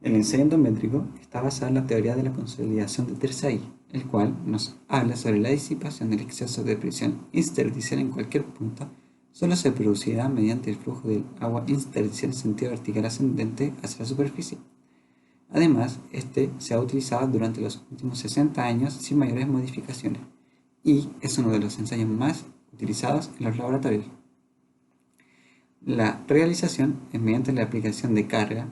El ensayo endométrico está basado en la teoría de la consolidación de Tersay, el cual nos habla sobre la disipación del exceso de presión intersticial en cualquier punto, solo se producirá mediante el flujo del agua intersticial en sentido vertical ascendente hacia la superficie. Además, este se ha utilizado durante los últimos 60 años sin mayores modificaciones y es uno de los ensayos más utilizados en los laboratorios. La realización es mediante la aplicación de carga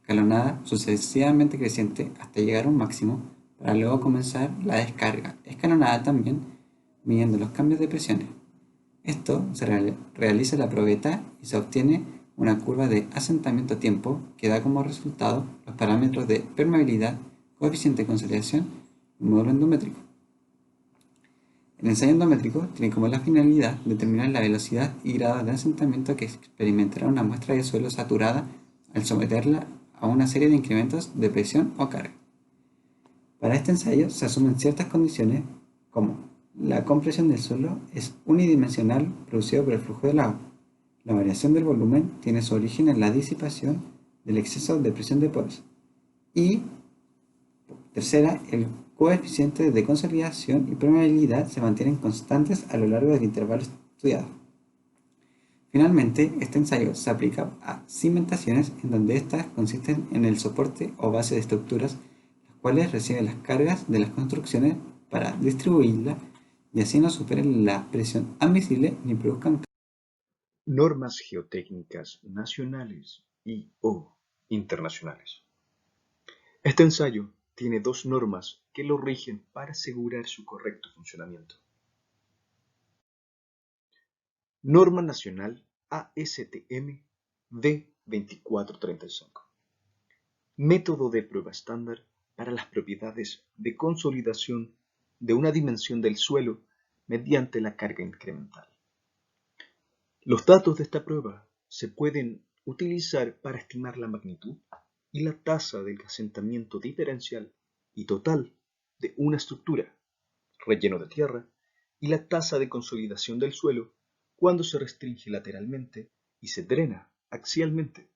escalonada sucesivamente creciente hasta llegar a un máximo para luego comenzar la descarga escalonada también midiendo los cambios de presiones. Esto se realiza la probeta y se obtiene una curva de asentamiento-tiempo que da como resultado los parámetros de permeabilidad, coeficiente de consolidación y módulo endométrico. El ensayo endométrico tiene como la finalidad determinar la velocidad y grado de asentamiento que experimentará una muestra de suelo saturada al someterla a una serie de incrementos de presión o carga. Para este ensayo se asumen ciertas condiciones como la compresión del suelo es unidimensional producido por el flujo del agua. La variación del volumen tiene su origen en la disipación del exceso de presión de poros. Y tercera, el coeficiente de consolidación y permeabilidad se mantienen constantes a lo largo del intervalo estudiado. Finalmente, este ensayo se aplica a cimentaciones en donde estas consisten en el soporte o base de estructuras, las cuales reciben las cargas de las construcciones para distribuirla y así no superen la presión admisible ni produzcan Normas geotécnicas nacionales y/o internacionales. Este ensayo tiene dos normas que lo rigen para asegurar su correcto funcionamiento. Norma Nacional ASTM D2435. Método de prueba estándar para las propiedades de consolidación de una dimensión del suelo mediante la carga incremental. Los datos de esta prueba se pueden utilizar para estimar la magnitud y la tasa del asentamiento diferencial y total de una estructura, relleno de tierra, y la tasa de consolidación del suelo cuando se restringe lateralmente y se drena axialmente,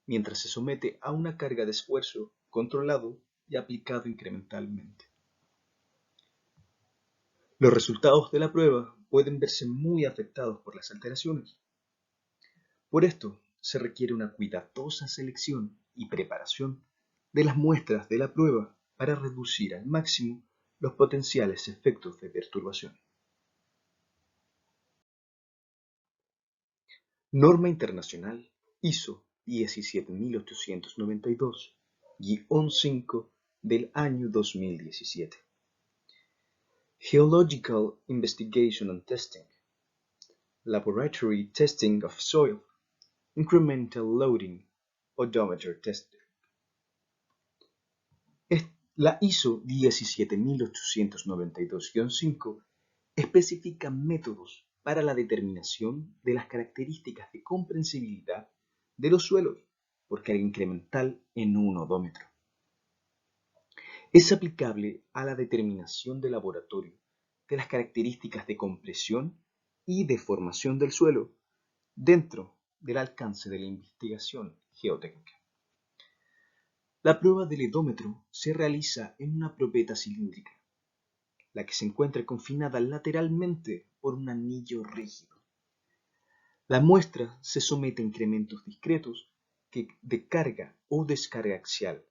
mientras se somete a una carga de esfuerzo controlado y aplicado incrementalmente. Los resultados de la prueba pueden verse muy afectados por las alteraciones. Por esto, se requiere una cuidadosa selección y preparación de las muestras de la prueba para reducir al máximo los potenciales efectos de perturbación. Norma Internacional ISO 17892-5 del año 2017. Geological Investigation and Testing. Laboratory Testing of Soil. Incremental Loading Odometer Testing. La ISO 17892-5 especifica métodos para la determinación de las características de comprensibilidad de los suelos por carga incremental en un odómetro. Es aplicable a la determinación de laboratorio de las características de compresión y deformación del suelo dentro del alcance de la investigación geotécnica. La prueba del edómetro se realiza en una probeta cilíndrica, la que se encuentra confinada lateralmente por un anillo rígido. La muestra se somete a incrementos discretos de carga o descarga axial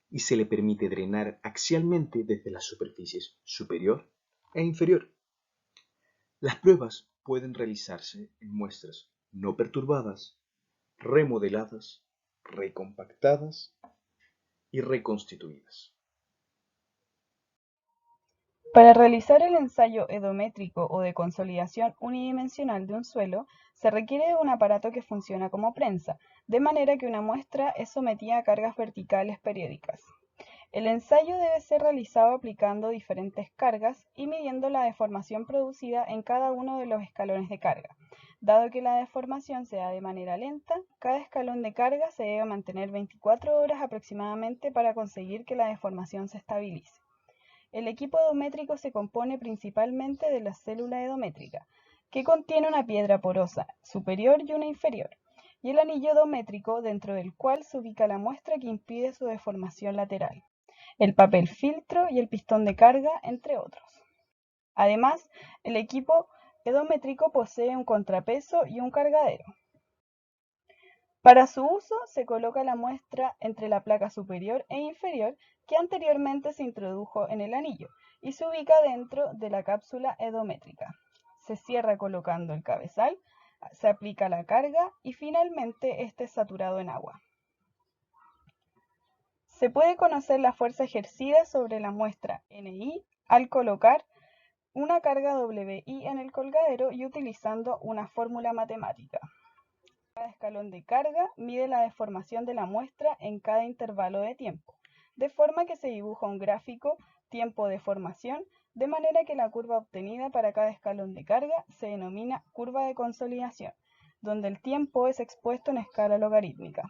y se le permite drenar axialmente desde las superficies superior e inferior. Las pruebas pueden realizarse en muestras no perturbadas, remodeladas, recompactadas y reconstituidas. Para realizar el ensayo edométrico o de consolidación unidimensional de un suelo, se requiere de un aparato que funciona como prensa, de manera que una muestra es sometida a cargas verticales periódicas. El ensayo debe ser realizado aplicando diferentes cargas y midiendo la deformación producida en cada uno de los escalones de carga. Dado que la deformación se da de manera lenta, cada escalón de carga se debe mantener 24 horas aproximadamente para conseguir que la deformación se estabilice. El equipo edométrico se compone principalmente de la célula edométrica, que contiene una piedra porosa superior y una inferior. y el anillo edométrico dentro del cual se ubica la muestra que impide su deformación lateral, el papel filtro y el pistón de carga, entre otros. Además, el equipo edométrico posee un contrapeso y un cargadero. Para su uso, se coloca la muestra entre la placa superior e inferior que anteriormente se introdujo en el anillo y se ubica dentro de la cápsula edométrica. Se cierra colocando el cabezal, se aplica la carga y finalmente este es saturado en agua. Se puede conocer la fuerza ejercida sobre la muestra NI al colocar una carga WI en el colgadero y utilizando una fórmula matemática. Cada escalón de carga mide la deformación de la muestra en cada intervalo de tiempo, de forma que se dibuja un gráfico tiempo-deformación, de manera que la curva obtenida para cada escalón de carga se denomina curva de consolidación, donde el tiempo es expuesto en escala logarítmica.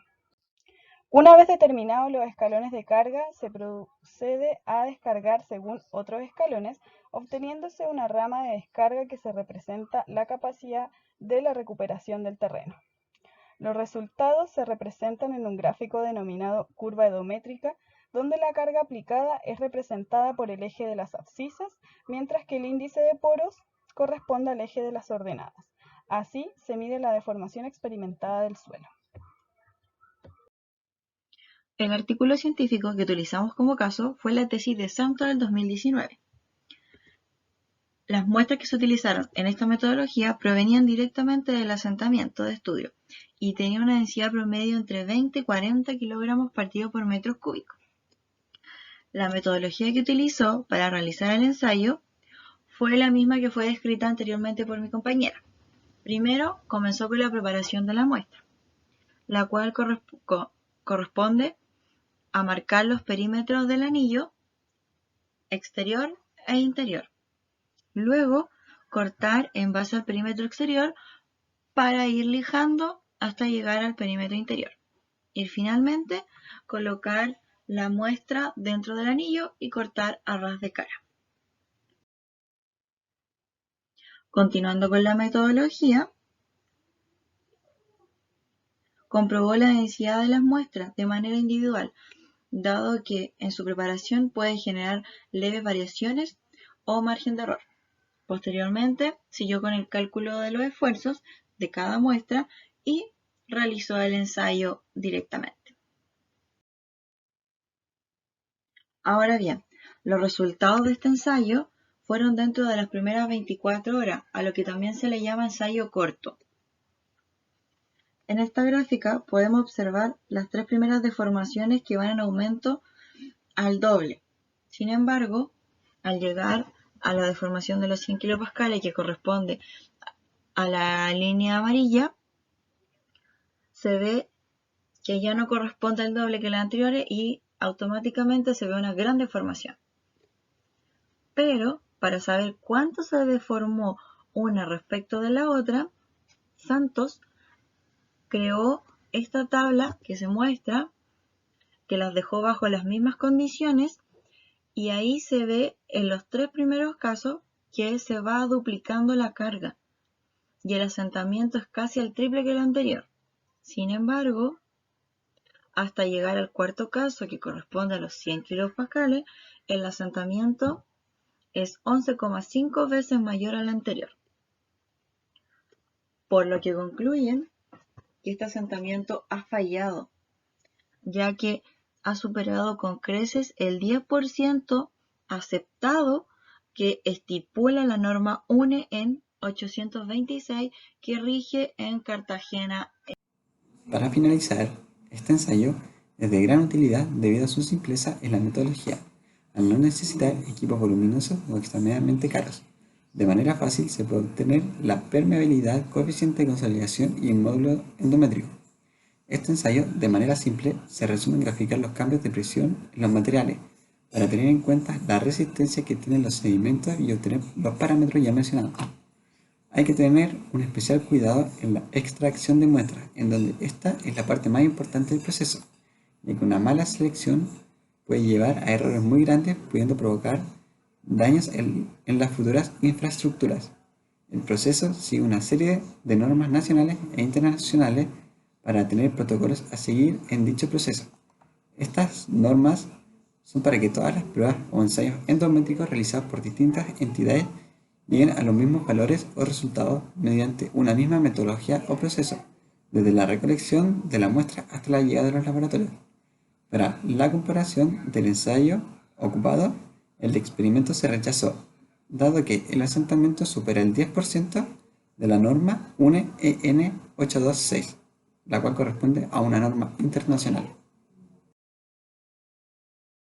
Una vez determinados los escalones de carga, se procede a descargar según otros escalones, obteniéndose una rama de descarga que se representa la capacidad de la recuperación del terreno. Los resultados se representan en un gráfico denominado curva edométrica, donde la carga aplicada es representada por el eje de las abscisas, mientras que el índice de poros corresponde al eje de las ordenadas. Así se mide la deformación experimentada del suelo. El artículo científico que utilizamos como caso fue la tesis de Santo del 2019. Las muestras que se utilizaron en esta metodología provenían directamente del asentamiento de estudio y tenían una densidad promedio entre 20 y 40 kilogramos partido por metros cúbicos. La metodología que utilizó para realizar el ensayo fue la misma que fue descrita anteriormente por mi compañera. Primero, comenzó con la preparación de la muestra, la cual corresponde a marcar los perímetros del anillo exterior e interior. Luego, cortar en base al perímetro exterior para ir lijando hasta llegar al perímetro interior. Y finalmente, colocar la muestra dentro del anillo y cortar a ras de cara. Continuando con la metodología, comprobó la densidad de las muestras de manera individual, dado que en su preparación puede generar leves variaciones o margen de error. Posteriormente, siguió con el cálculo de los esfuerzos de cada muestra y realizó el ensayo directamente. Ahora bien, los resultados de este ensayo fueron dentro de las primeras 24 horas, a lo que también se le llama ensayo corto. En esta gráfica podemos observar las tres primeras deformaciones que van en aumento al doble. Sin embargo, al llegar a la deformación de los 100 kilopascales, que corresponde a la línea amarilla, se ve que ya no corresponde al doble que las anteriores y automáticamente se ve una gran deformación. Pero para saber cuánto se deformó una respecto de la otra, Santos creó esta tabla que se muestra que las dejó bajo las mismas condiciones y ahí se ve en los tres primeros casos que se va duplicando la carga y el asentamiento es casi el triple que el anterior. Sin embargo, hasta llegar al cuarto caso, que corresponde a los 100 kilopascales, el asentamiento es 11,5 veces mayor al anterior. Por lo que concluyen que este asentamiento ha fallado, ya que ha superado con creces el 10% aceptado que estipula la norma UNE en 826 que rige en Cartagena. Para finalizar, este ensayo es de gran utilidad debido a su simpleza en la metodología, al no necesitar equipos voluminosos o extremadamente caros. De manera fácil se puede obtener la permeabilidad, coeficiente de consolidación y un módulo endométrico. Este ensayo, de manera simple, se resume en graficar los cambios de presión en los materiales para tener en cuenta la resistencia que tienen los sedimentos y obtener los parámetros ya mencionados. Hay que tener un especial cuidado en la extracción de muestras, en donde esta es la parte más importante del proceso, ya que una mala selección puede llevar a errores muy grandes, pudiendo provocar daños en las futuras infraestructuras. El proceso sigue una serie de normas nacionales e internacionales para tener protocolos a seguir en dicho proceso. Estas normas son para que todas las pruebas o ensayos endométricos realizados por distintas entidades lleguen a los mismos valores o resultados mediante una misma metodología o proceso, desde la recolección de la muestra hasta la llegada de los laboratorios. Para la comparación del ensayo ocupado, el experimento se rechazó, dado que el asentamiento supera el 10% de la norma UNE EN 826, la cual corresponde a una norma internacional.